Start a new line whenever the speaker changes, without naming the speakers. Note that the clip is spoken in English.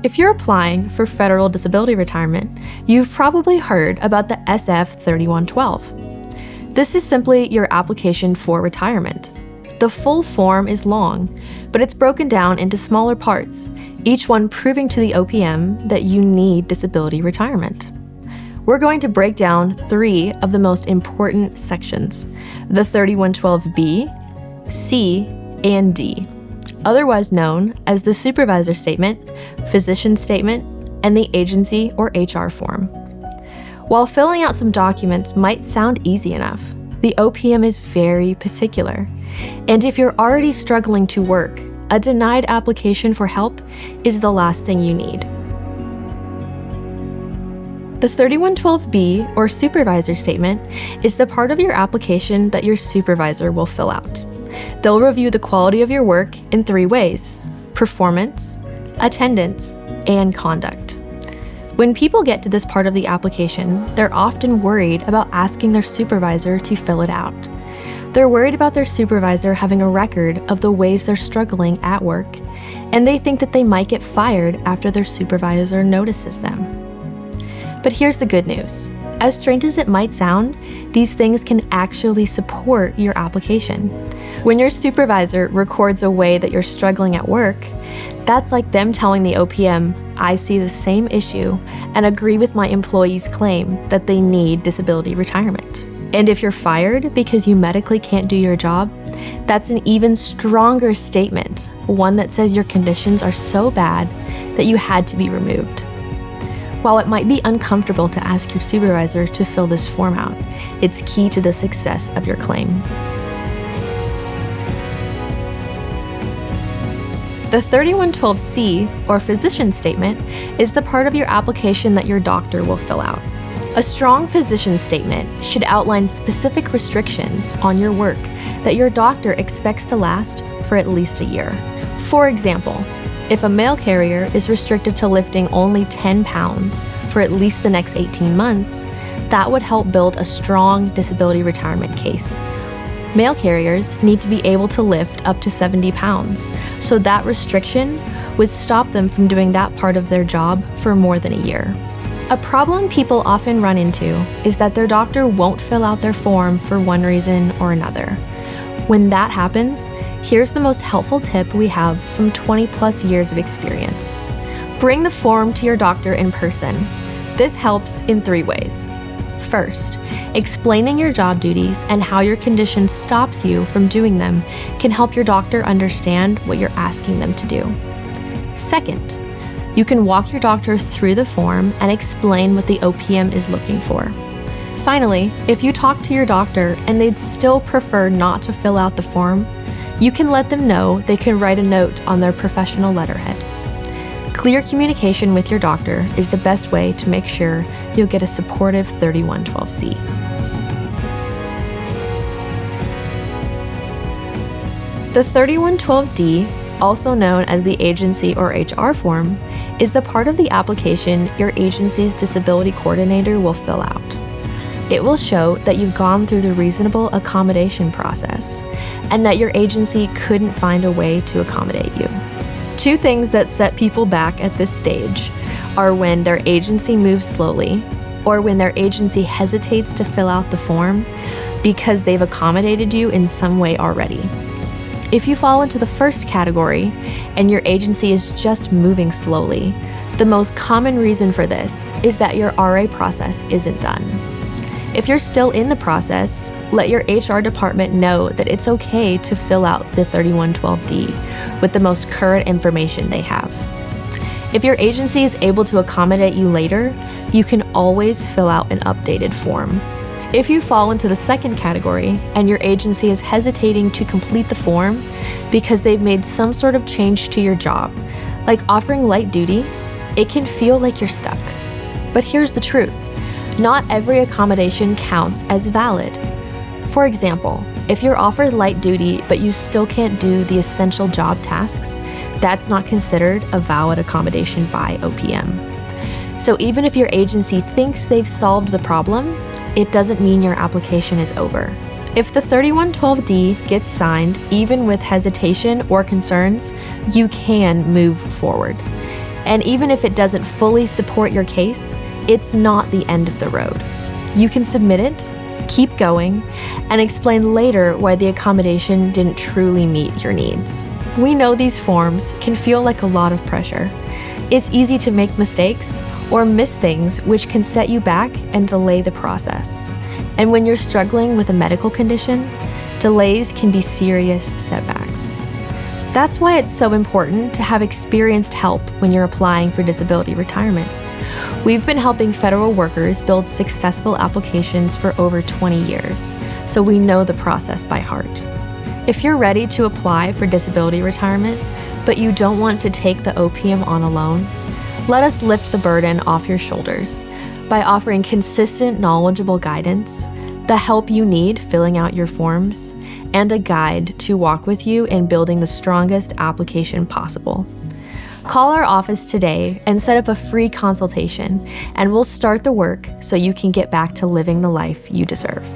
If you're applying for federal disability retirement, you've probably heard about the SF3112. This is simply your application for retirement. The full form is long, but it's broken down into smaller parts, each one proving to the OPM that you need disability retirement. We're going to break down 3 of the most important sections: the 3112B, C, and D, otherwise known as the supervisor statement, physician statement, and the agency or HR form. While filling out some documents might sound easy enough, the OPM is very particular. And if you're already struggling to work, a denied application for help is the last thing you need. The 3112B, or supervisor statement, is the part of your application that your supervisor will fill out. They'll review the quality of your work in 3 ways: performance, attendance, and conduct. When people get to this part of the application, they're often worried about asking their supervisor to fill it out. They're worried about their supervisor having a record of the ways they're struggling at work, and they think that they might get fired after their supervisor notices them. But here's the good news. As strange as it might sound, these things can actually support your application. When your supervisor records a way that you're struggling at work, that's like them telling the OPM, "I see the same issue and agree with my employee's claim that they need disability retirement." And if you're fired because you medically can't do your job, that's an even stronger statement, one that says your conditions are so bad that you had to be removed. While it might be uncomfortable to ask your supervisor to fill this form out, it's key to the success of your claim. The 3112C, or physician statement, is the part of your application that your doctor will fill out. A strong physician statement should outline specific restrictions on your work that your doctor expects to last for at least a year. For example, if a mail carrier is restricted to lifting only 10 pounds for at least the next 18 months, that would help build a strong disability retirement case. Mail carriers need to be able to lift up to 70 pounds, so that restriction would stop them from doing that part of their job for more than a year. A problem people often run into is that their doctor won't fill out their form for one reason or another. When that happens, here's the most helpful tip we have from 20+ years of experience. Bring the form to your doctor in person. This helps in 3 ways. First, explaining your job duties and how your condition stops you from doing them can help your doctor understand what you're asking them to do. Second, you can walk your doctor through the form and explain what the OPM is looking for. Finally, if you talk to your doctor and they'd still prefer not to fill out the form, you can let them know they can write a note on their professional letterhead. Clear communication with your doctor is the best way to make sure you'll get a supportive 3112C. The 3112D, also known as the agency or HR form, is the part of the application your agency's disability coordinator will fill out. It will show that you've gone through the reasonable accommodation process and that your agency couldn't find a way to accommodate you. 2 things that set people back at this stage are when their agency moves slowly or when their agency hesitates to fill out the form because they've accommodated you in some way already. If you fall into the first category and your agency is just moving slowly, the most common reason for this is that your RA process isn't done. If you're still in the process, let your HR department know that it's okay to fill out the 3112D with the most current information they have. If your agency is able to accommodate you later, you can always fill out an updated form. If you fall into the second category and your agency is hesitating to complete the form because they've made some sort of change to your job, like offering light duty, it can feel like you're stuck. But here's the truth. Not every accommodation counts as valid. For example, if you're offered light duty but you still can't do the essential job tasks, that's not considered a valid accommodation by OPM. So even if your agency thinks they've solved the problem, it doesn't mean your application is over. If the 3112D gets signed, even with hesitation or concerns, you can move forward. And even if it doesn't fully support your case, it's not the end of the road. You can submit it, keep going, and explain later why the accommodation didn't truly meet your needs. We know these forms can feel like a lot of pressure. It's easy to make mistakes or miss things, which can set you back and delay the process. And when you're struggling with a medical condition, delays can be serious setbacks. That's why it's so important to have experienced help when you're applying for disability retirement. We've been helping federal workers build successful applications for over 20 years, so we know the process by heart. If you're ready to apply for disability retirement, but you don't want to take the OPM on alone, let us lift the burden off your shoulders by offering consistent, knowledgeable guidance, the help you need filling out your forms, and a guide to walk with you in building the strongest application possible. Call our office today and set up a free consultation, and we'll start the work so you can get back to living the life you deserve.